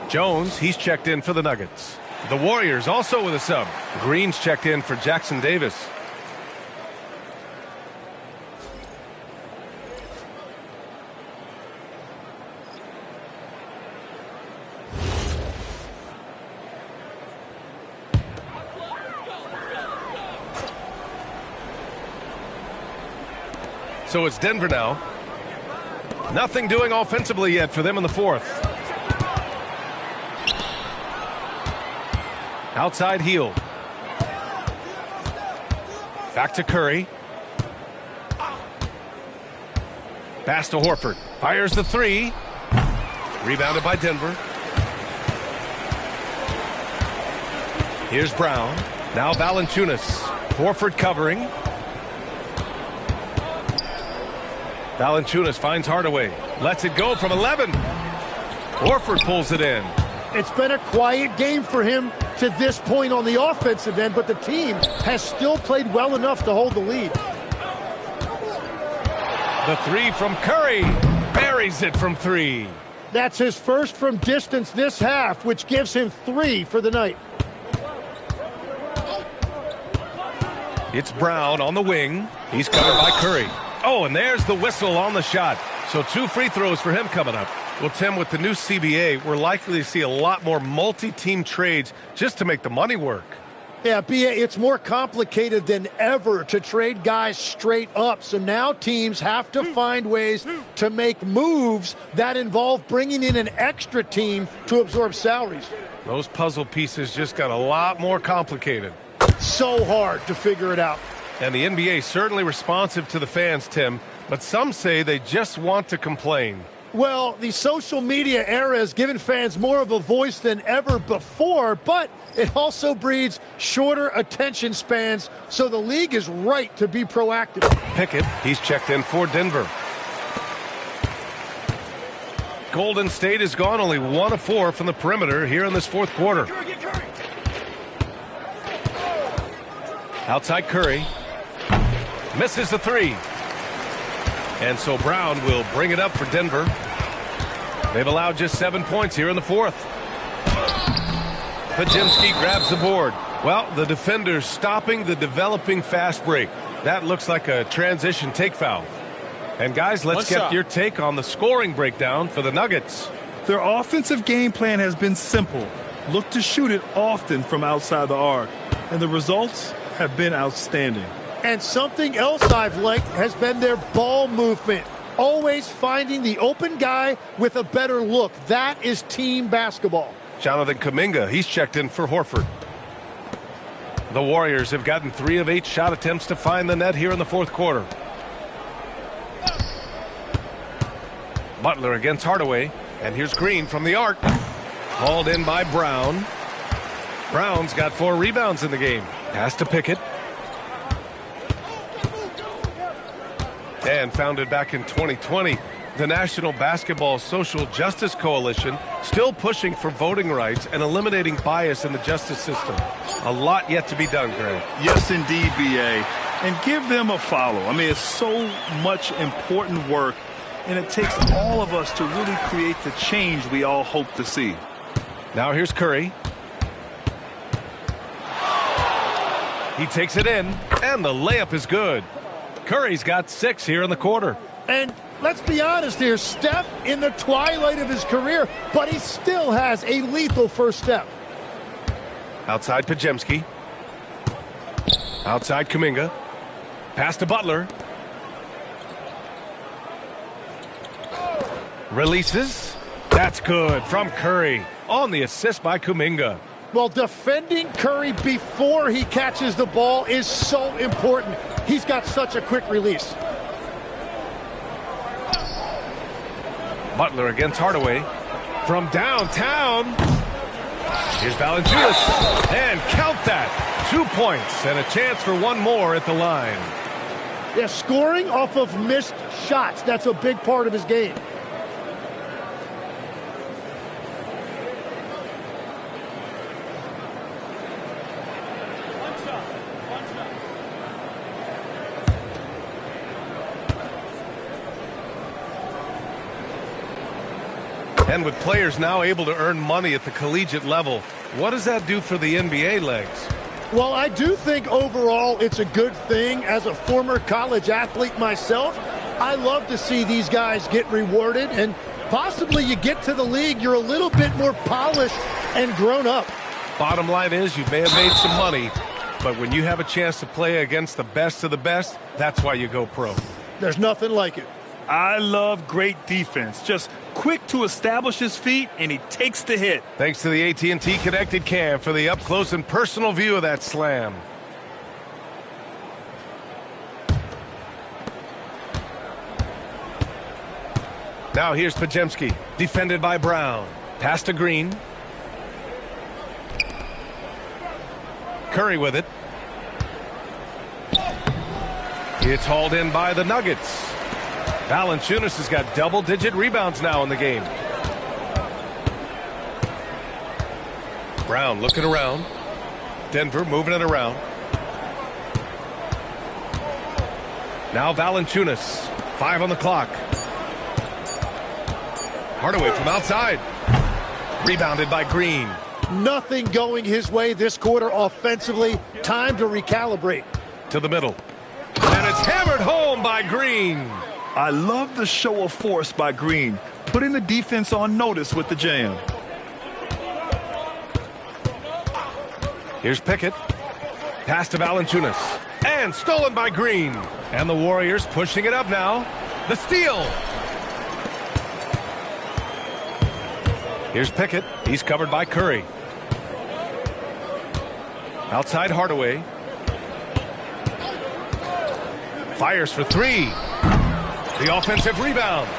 Jones, he's checked in for the Nuggets. The Warriors also with a sub. Green's checked in for Jackson Davis. So it's Denver now. Nothing doing offensively yet for them in the fourth. Outside heel. Back to Curry. Pass to Horford. Fires the three. Rebounded by Denver. Here's Brown. Now Valanciunas. Horford covering. Valanciunas finds Hardaway. Lets it go from 11. Horford pulls it in. It's been a quiet game for him to this point on the offensive end, but the team has still played well enough to hold the lead. The three from Curry. Buries it from three. That's his first from distance this half, which gives him 3 for the night. It's Brown on the wing. He's covered by Curry. Oh, and there's the whistle on the shot. So 2 free throws for him coming up. Well, Tim, with the new CBA, we're likely to see a lot more multi-team trades just to make the money work. Yeah, B.A., it's more complicated than ever to trade guys straight up. So now teams have to find ways to make moves that involve bringing in an extra team to absorb salaries. Those puzzle pieces just got a lot more complicated. So hard to figure it out. And the NBA certainly responsive to the fans, Tim, but some say they just want to complain. Well, the social media era has given fans more of a voice than ever before, but it also breeds shorter attention spans, so the league is right to be proactive. Pickett, he's checked in for Denver. Golden State has gone only 1 of 4 from the perimeter here in this fourth quarter. Outside Curry. Misses the three. And so Brown will bring it up for Denver. They've allowed just 7 points here in the fourth. Podziemski grabs the board. Well, the defender's stopping the developing fast break. That looks like a transition take foul. And guys, let's get your take on the scoring breakdown for the Nuggets. Their offensive game plan has been simple. Look to shoot it often from outside the arc. And the results have been outstanding. And something else I've liked has been their ball movement. Always finding the open guy with a better look. That is team basketball. Jonathan Kuminga, he's checked in for Horford. The Warriors have gotten 3 of 8 shot attempts to find the net here in the fourth quarter. Butler against Hardaway. And here's Green from the arc. Hauled in by Brown. Brown's got 4 rebounds in the game. Pass to Pickett. And founded back in 2020, the National Basketball Social Justice Coalition still pushing for voting rights and eliminating bias in the justice system. A lot yet to be done, Grant. Yes, indeed, B.A. And give them a follow. I mean, it's so much important work, and it takes all of us to really create the change we all hope to see. Now here's Curry. He takes it in, and the layup is good. Curry's got 6 here in the quarter. And let's be honest here, Steph in the twilight of his career, but he still has a lethal first step. Outside Podziemski. Outside Kuminga. Pass to Butler. Releases. That's good from Curry on the assist by Kuminga. Well, defending Curry before he catches the ball is so important. He's got such a quick release. Butler against Hardaway. From downtown. Here's Valanciunas. And count that. 2 points and a chance for one more at the line. Yeah, scoring off of missed shots. That's a big part of his game. And with players now able to earn money at the collegiate level, what does that do for the NBA legs? Well, I do think overall it's a good thing. As a former college athlete myself, I love to see these guys get rewarded, and possibly you get to the league, you're a little bit more polished and grown up. Bottom line is you may have made some money, but when you have a chance to play against the best of the best, that's why you go pro. There's nothing like it. I love great defense. Just quick to establish his feet, and he takes the hit. Thanks to the AT&T Connected Cam for the up-close and personal view of that slam. Now here's Podziemski, defended by Brown. Pass to Green. Curry with it. It's hauled in by the Nuggets. Valanciunas has got double-digit rebounds now in the game. Brown looking around. Denver moving it around. Now Valanciunas. 5 on the clock. Hardaway from outside. Rebounded by Green. Nothing going his way this quarter offensively. Time to recalibrate. To the middle. And it's hammered home by Green. I love the show of force by Green, putting the defense on notice with the jam. Here's Pickett. Pass to Valanciunas. And stolen by Green. And the Warriors pushing it up now. The steal. Here's Pickett. He's covered by Curry. Outside Hardaway. Fires for 3. The offensive rebound.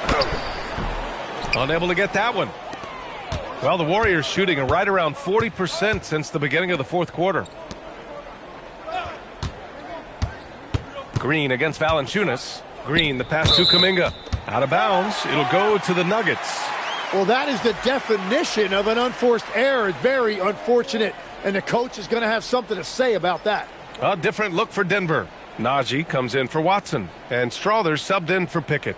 Unable to get that one. Well, the Warriors shooting right around 40% since the beginning of the fourth quarter. Green against Valanciunas. Green, the pass to Kuminga. Out of bounds. It'll go to the Nuggets. Well, that is the definition of an unforced error. Very unfortunate. And the coach is going to have something to say about that. A different look for Denver. Najee comes in for Watson. And Strother subbed in for Pickett.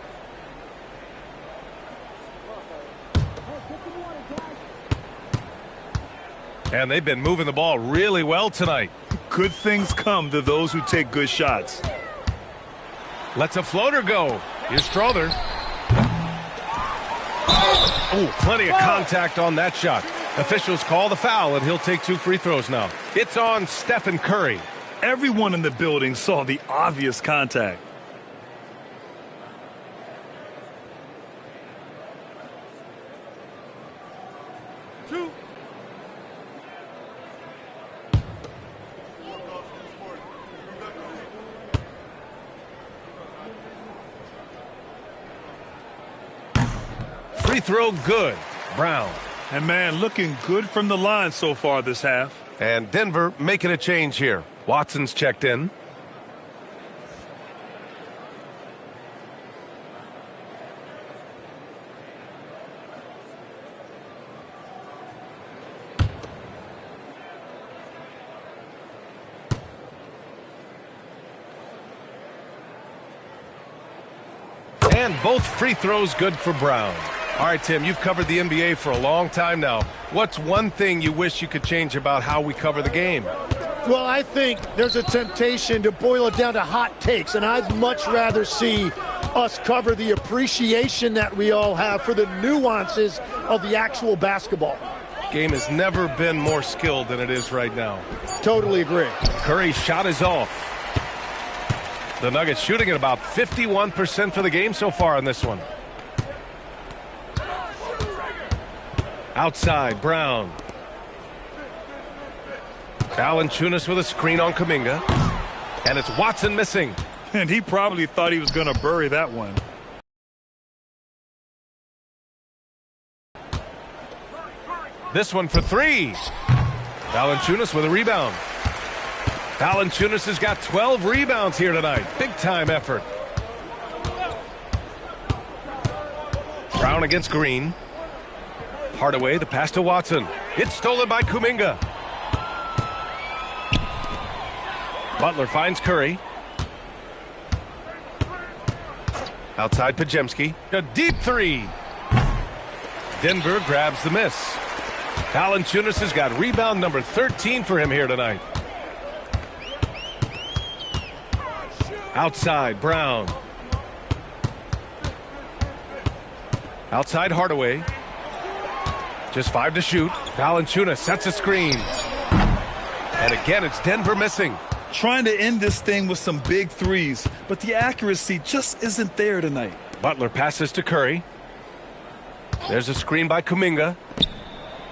And they've been moving the ball really well tonight. Good things come to those who take good shots. Lets a floater go. Here's Strother. Oh, plenty of contact on that shot. Officials call the foul, and he'll take 2 free throws now. It's on Stephen Curry. Everyone in the building saw the obvious contact. Free throw good. Brown. And, man, looking good from the line so far this half. And Denver making a change here. Watson's checked in. And both free throws good for Brown. All right, Tim, you've covered the NBA for a long time now. What's one thing you wish you could change about how we cover the game? Well, I think there's a temptation to boil it down to hot takes, and I'd much rather see us cover the appreciation that we all have for the nuances of the actual basketball. Game has never been more skilled than it is right now. Totally agree. Curry's shot is off. The Nuggets shooting at about 51% for the game so far in this one. Outside, Brown. Valanciunas with a screen on Kuminga. And it's Watson missing. And he probably thought he was going to bury that one. This one for 3. Valanciunas with a rebound. Valanciunas has got 12 rebounds here tonight. Big time effort. Brown against Green. Hardaway, the pass to Watson. It's stolen by Kuminga. Butler finds Curry. Outside Pajemski. A deep 3. Denver grabs the miss. Valanciunas has got rebound number 13 for him here tonight. Outside, Brown. Outside, Hardaway. Just 5 to shoot. Valanciunas sets a screen. And again, it's Denver missing. Trying to end this thing with some big threes, but the accuracy just isn't there tonight. Butler passes to Curry. There's a screen by Kuminga.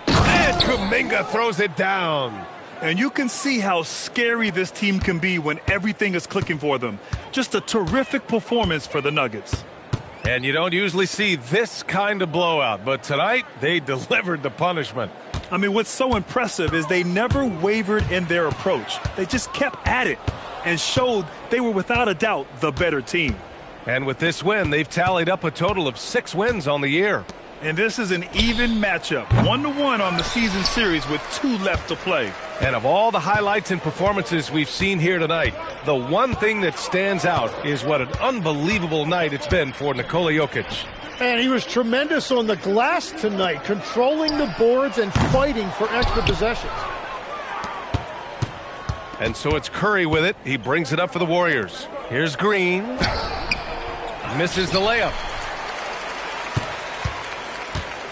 And Kuminga throws it down. And you can see how scary this team can be when everything is clicking for them. Just a terrific performance for the Nuggets. And you don't usually see this kind of blowout, but tonight they delivered the punishment. I mean, what's so impressive is they never wavered in their approach. They just kept at it and showed they were without a doubt the better team. And with this win, they've tallied up a total of 6 wins on the year. And this is an even matchup, 1-1 on the season series with 2 left to play. And of all the highlights and performances we've seen here tonight, the one thing that stands out is what an unbelievable night it's been for Nikola Jokic. And he was tremendous on the glass tonight, controlling the boards and fighting for extra possessions. And so it's Curry with it. He brings it up for the Warriors. Here's Green. Misses the layup.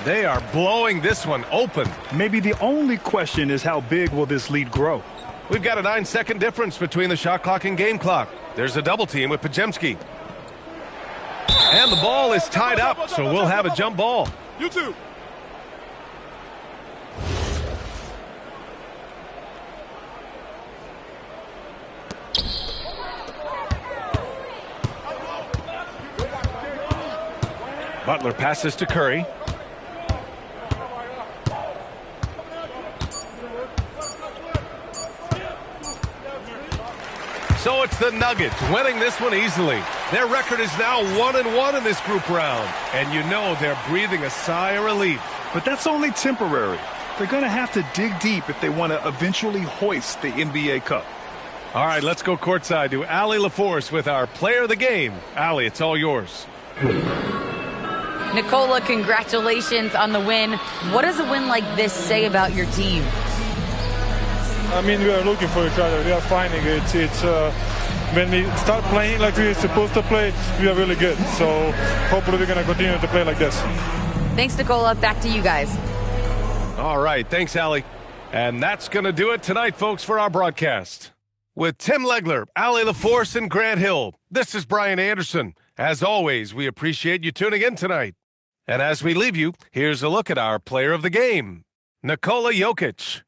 They are blowing this one open. Maybe the only question is how big will this lead grow? We've got a 9-second difference between the shot clock and game clock. There's a double team with Pajemski. And the ball is tied up, so we'll have a jump ball. You too. Butler passes to Curry. So it's the Nuggets winning this one easily. Their record is now 1-1 in this group round. And you know they're breathing a sigh of relief. But that's only temporary. They're going to have to dig deep if they want to eventually hoist the NBA Cup. All right, let's go courtside to Allie LaForce with our player of the game. Allie, it's all yours. Nikola, congratulations on the win. What does a win like this say about your team? I mean, we are looking for each other. We are finding it. It's when we start playing like we're supposed to play, we are really good. So hopefully we're going to continue to play like this. Thanks, Nicola. Back to you guys. All right, thanks, Allie. And that's going to do it tonight, folks, for our broadcast. With Tim Legler, Allie LaForce, and Grant Hill, this is Brian Anderson. As always, we appreciate you tuning in tonight. And as we leave you, here's a look at our player of the game, Nikola Jokic.